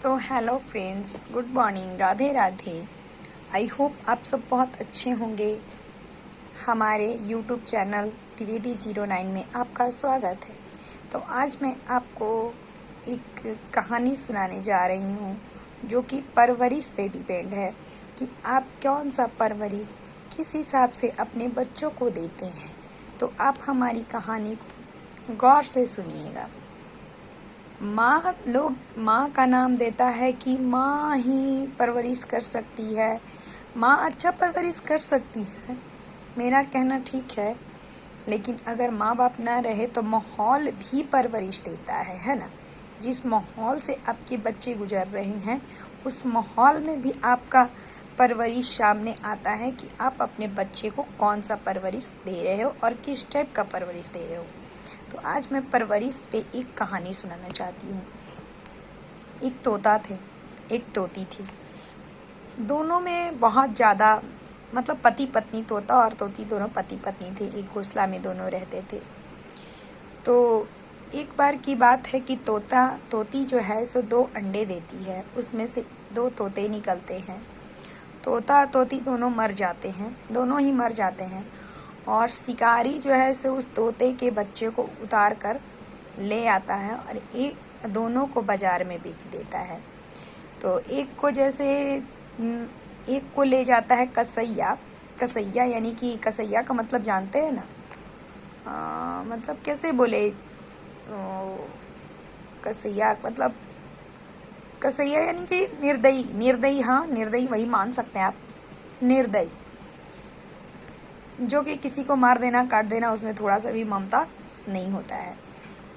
तो hello friends, good morning, Radhe Radhe. I hope आप सब बहुत अच्छे होंगे। हमारे यूट्यूब चैनल त्रिवेदी09 में आपका स्वागत है। तो आज मैं आपको एक कहानी सुनाने जा रही हूँ जो कि परवरिश पे डिपेंड है कि आप कौन सा परवरिश किस हिसाब से अपने बच्चों को देते हैं। तो आप हमारी कहानी को गौर से सुनिएगा। माँ का नाम देता है कि माँ ही परवरिश कर सकती है, माँ अच्छा परवरिश कर सकती है। मेरा कहना ठीक है, लेकिन अगर माँ बाप ना रहे तो माहौल भी परवरिश देता है ना। जिस माहौल से आपके बच्चे गुजर रहे हैं उस माहौल में भी आपका परवरिश सामने आता है कि आप अपने बच्चे को कौन सा परवरिश दे रहे हो और किस टाइप का परवरिश दे रहे हो। तो आज मैं परवरिश पे एक कहानी सुनाना चाहती हूँ। एक तोता थे, एक तोती थी। दोनों में बहुत ज़्यादा पति पत्नी, तोता और तोती दोनों पति पत्नी थे। एक घोंसला में दोनों रहते थे। तो एक बार की बात है कि तोती जो है सो 2 अंडे देती है, उसमें से 2 तोते निकलते हैं। तोता तोती दोनों मर जाते हैं, दोनों ही मर जाते हैं। और शिकारी जो है सो उस तोते के बच्चे को उतार कर ले आता है और दोनों को बाजार में बेच देता है। तो एक को ले जाता है कसैया यानी कि कसैया का मतलब जानते हैं ना, कैसे बोले, कसैया यानी कि निर्दयी, हाँ निर्दयी वही मान सकते हैं आप, निर्दयी, जो कि किसी को मार देना, काट देना, उसमें थोड़ा सा भी ममता नहीं होता है।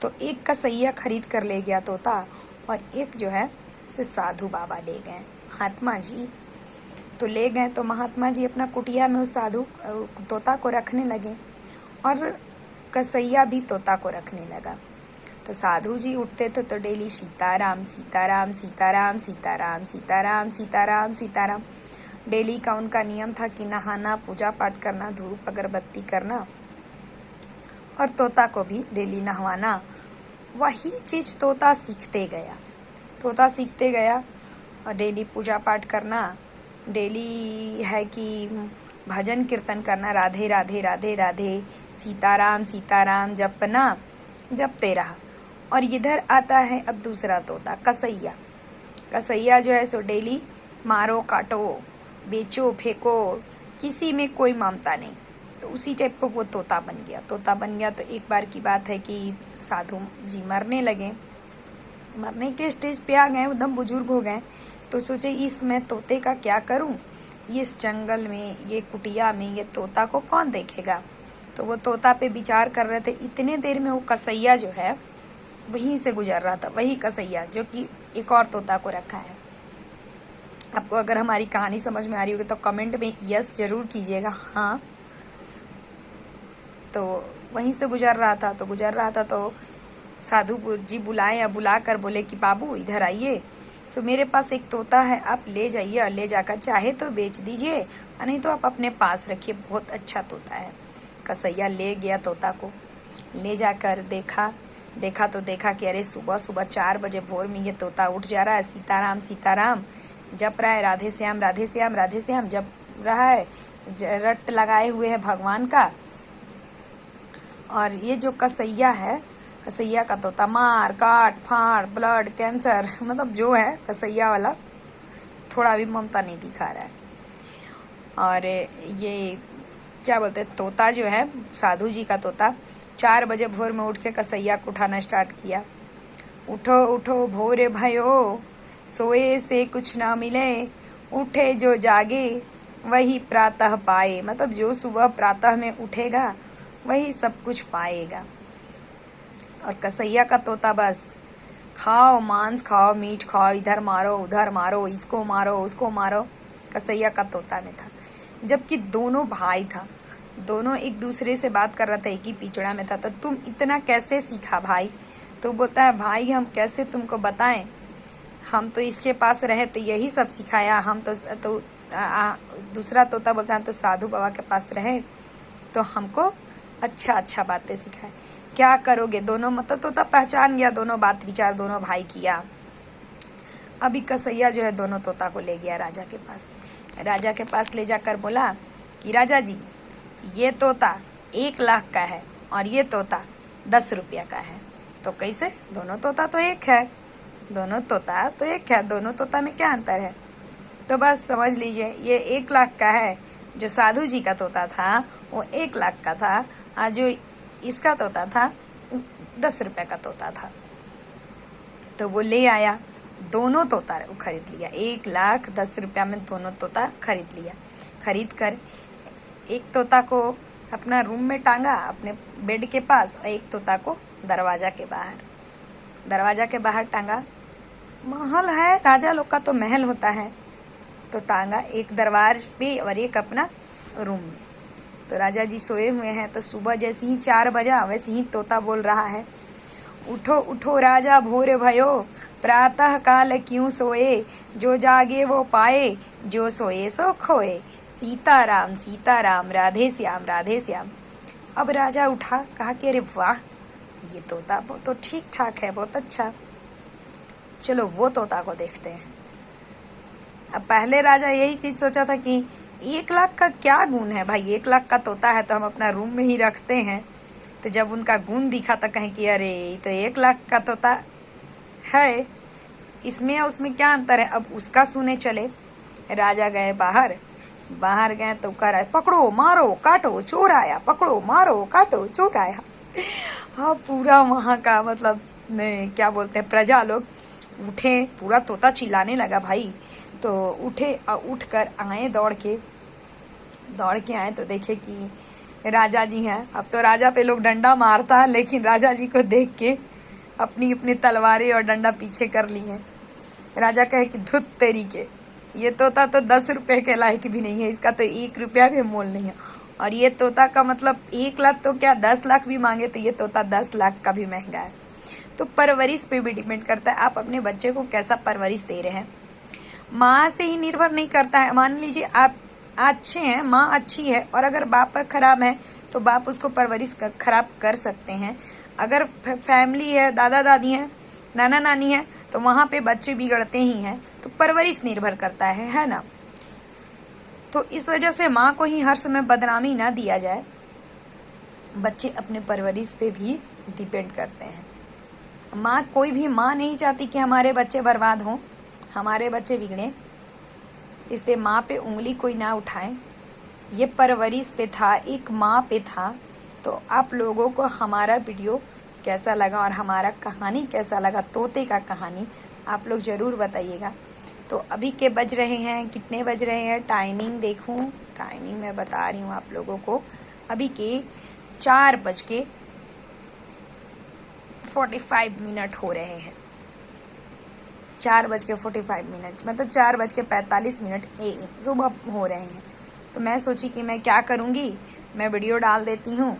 तो एक कसैया खरीद कर ले गया तोता, और एक जो है से साधु बाबा ले गए, महात्मा जी। तो ले गए तो महात्मा जी अपना कुटिया में उस साधु तोता को रखने लगे और कसैया भी तोता को रखने लगा। तो साधु जी उठते थे तो डेली सीताराम सीताराम सीताराम सीताराम सीताराम सीताराम सीताराम, डेली का उनका नियम था कि नहाना, पूजा पाठ करना, धूप अगरबत्ती करना और तोता को भी डेली नहवाना। वही चीज तोता सीखते गया और डेली पूजा पाठ करना, डेली है कि भजन कीर्तन करना, राधे राधे राधे राधे, सीताराम सीताराम जपते रहा। और इधर आता है अब दूसरा तोता कसैया जो है सो डेली मारो काटो, बेचो फेंको, किसी में कोई ममता नहीं। तो उसी टाइप को वो तोता बन गया। तो एक बार की बात है कि साधु जी मरने के स्टेज पे आ गए, एकदम बुजुर्ग हो गए। तो सोचे मैं तोते का क्या करूं, इस जंगल में, ये कुटिया में, ये तोता को कौन देखेगा। तो वो तोता पे विचार कर रहे थे। इतने देर में वो कसैया जो है वहीं से गुजर रहा था, वही कसैया जो कि एक और तोता को रखा है। आपको अगर हमारी कहानी समझ में आ रही होगी तो कमेंट में यस जरूर कीजिएगा, हाँ। तो वहीं से गुजर रहा था तो साधु जी बुला कर बोले कि बाबू इधर आइए, सो मेरे पास एक तोता है, आप ले जाइए और ले जाकर चाहे तो बेच दीजिए और नहीं तो आप अपने पास रखिए, बहुत अच्छा तोता है। कसैया ले गया तोता को, ले जाकर देखा कि अरे सुबह 4 बजे भोर में ये तोता उठ जा रहा है, सीताराम सीताराम जप रहा है, राधे श्याम राधे श्याम राधे श्याम जप रहा है, रट लगाए हुए है भगवान का। और ये जो कसैया का तोता मार काट फाड़, ब्लड, कैंसर, जो है कसैया वाला, थोड़ा भी ममता नहीं दिखा रहा है। और ये क्या बोलते हैं, तोता जो है साधु जी का तोता 4 बजे भोर में उठ के कसैया को उठाना स्टार्ट किया। उठो उठो भोरे भयो, सोए से कुछ ना मिले, उठे जो जागे वही प्रातः पाए। जो सुबह प्रातः में उठेगा वही सब कुछ पाएगा। और कसैया का तोता बस खाओ, मांस खाओ, मीट खाओ, इधर मारो उधर मारो, इसको मारो उसको मारो, कसैया का तोता में था। जबकि दोनों भाई था, दोनों एक दूसरे से बात कर रहा था, एक ही पिंजड़ा में था। तो तुम इतना कैसे सीखा भाई? तो बोलता है भाई हम कैसे तुमको बताएं, हम तो इसके पास रहे तो यही सब सिखाया। हम तो दूसरा तोता बोलता है तो साधु बाबा के पास रहे तो हमको अच्छा बातें सिखाए। क्या करोगे? दोनों तोता पहचान गया, दोनों बात विचार दोनों भाई किया। अभी कसैया जो है दोनों तोता को ले गया राजा के पास। राजा के पास ले जाकर बोला कि राजा जी, ये तोता 1 लाख का है और ये तोता 10 रुपया का है, तो कैसे? दोनों तोता तो एक है, दोनों तोता तो एक है, दोनों तोता में क्या अंतर है? तो बस समझ लीजिए, ये 1 लाख का है, जो साधु जी का तोता था वो 1 लाख का था, और जो इसका तोता था 10 रुपये का तोता था। तो वो ले आया, दोनों तोता वो खरीद लिया, 1,10,000 में दोनों तोता खरीद लिया। खरीद कर एक तोता को अपना रूम में टांगा अपने बेड के पास, और एक तोता को दरवाजा के बाहर टांगा। महल है, राजा लोग का तो महल होता है, तो टांगा एक दरबार पे और एक अपना रूम में। तो राजा जी सोए हुए हैं, तो सुबह जैसे ही 4 बजा वैसे ही तोता बोल रहा है, उठो उठो राजा भोर भयो, प्रातः काल क्यों सोए, जो जागे वो पाए, जो सोए सो खोए, सीताराम सीताराम राधे श्याम राधे श्याम। अब राजा उठा, कहा कि अरे वाह, ये तोता तो ठीक ठाक है, बहुत अच्छा, चलो वो तोता को देखते हैं। अब पहले राजा यही चीज सोचा था कि 1 लाख का क्या गुण है भाई, 1 लाख का तोता है तो हम अपना रूम में ही रखते हैं। तो जब उनका गुण दिखा तो कहें कि अरे तो 1 लाख का तोता है, इसमें या उसमें क्या अंतर है? अब उसका सुने चले। राजा गए बाहर गए तो कह रहा, पकड़ो मारो काटो चोर आया, पकड़ो मारो काटो चोर आया। हाँ, पूरा वहां का मतलब क्या बोलते हैं, प्रजा लोग उठे, पूरा तोता चिल्लाने लगा भाई। तो उठे और उठ कर आए, दौड़ के आए तो देखे कि राजा जी हैं। अब तो राजा पे लोग डंडा मारता है, लेकिन राजा जी को देख के अपनी तलवारें और डंडा पीछे कर ली हैं। राजा कहे कि धुत तेरी के, ये तोता तो 10 रुपए के लायक भी नहीं है, इसका तो 1 रुपया भी मोल नहीं है। और ये तोता का मतलब 1 लाख तो क्या 10 लाख भी मांगे तो ये तोता 10 लाख का भी महंगा है। तो परवरिश पे भी डिपेंड करता है, आप अपने बच्चे को कैसा परवरिश दे रहे हैं। माँ से ही निर्भर नहीं करता है। मान लीजिए आप अच्छे हैं, माँ अच्छी है, और अगर बाप खराब है तो बाप उसको परवरिश खराब कर सकते हैं। अगर फैमिली है, दादा दादी है, नाना नानी है, तो वहां पे बच्चे बिगड़ते ही हैं। तो परवरिश निर्भर करता है ना। तो इस वजह से माँ को ही हर समय बदनामी ना दिया जाए, बच्चे अपने परवरिश पे भी डिपेंड करते हैं। कोई भी माँ नहीं चाहती कि हमारे बच्चे बर्बाद हों, हमारे बच्चे बिगड़े, इसलिए माँ पे उंगली कोई ना उठाए। ये परवरिश पे था, एक माँ पे था। तो आप लोगों को हमारा वीडियो कैसा लगा और हमारा कहानी कैसा लगा, तोते का कहानी, आप लोग ज़रूर बताइएगा। तो अभी के बज रहे हैं, कितने बज रहे हैं, टाइमिंग देखूं, टाइमिंग मैं बता रही हूँ आप लोगों को। अभी के 4:45 हो रहे हैं, 4:45, मतलब 4:45 AM सुबह हो रहे हैं। तो मैं सोची कि मैं क्या करूँगी, मैं वीडियो डाल देती हूँ,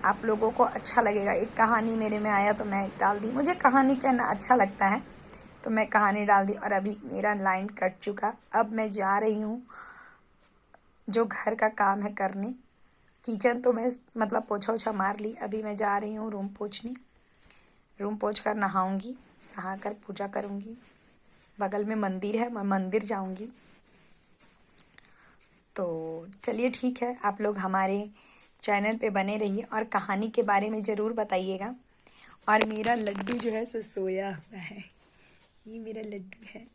आप लोगों को अच्छा लगेगा। एक कहानी मेरे में आया तो मैं डाल दी, मुझे कहानी कहना अच्छा लगता है तो मैं कहानी डाल दी। और अभी मेरा लाइन कट चुका, अब मैं जा रही हूँ जो घर का काम है करने। किचन तो मैं मतलब पोछा ओछा मार ली, अभी मैं जा रही हूँ रूम पोछने। रूम पोछ कर नहाऊंगी, नहा कर पूजा करूँगी। बगल में मंदिर है, मैं मंदिर जाऊँगी। तो चलिए ठीक है, आप लोग हमारे चैनल पे बने रहिए और कहानी के बारे में ज़रूर बताइएगा। और मेरा लड्डू जो है सो सोया हुआ है, ये मेरा लड्डू है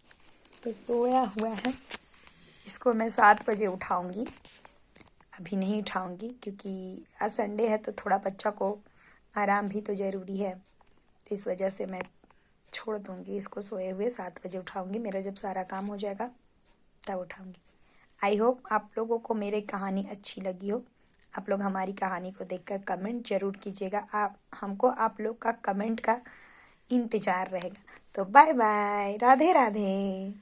तो सोया हुआ है। इसको मैं 7 बजे उठाऊंगी, अभी नहीं उठाऊंगी क्योंकि आज संडे है तो थोड़ा बच्चा को आराम भी तो ज़रूरी है। तो इस वजह से मैं छोड़ दूंगी इसको सोए हुए, 7 बजे उठाऊंगी। मेरा जब सारा काम हो जाएगा तब उठाऊंगी। आई होप आप लोगों को मेरी कहानी अच्छी लगी हो। आप लोग हमारी कहानी को देखकर कमेंट जरूर कीजिएगा, हमको आप लोग का कमेंट का इंतज़ार रहेगा। तो बाय बाय, राधे राधे।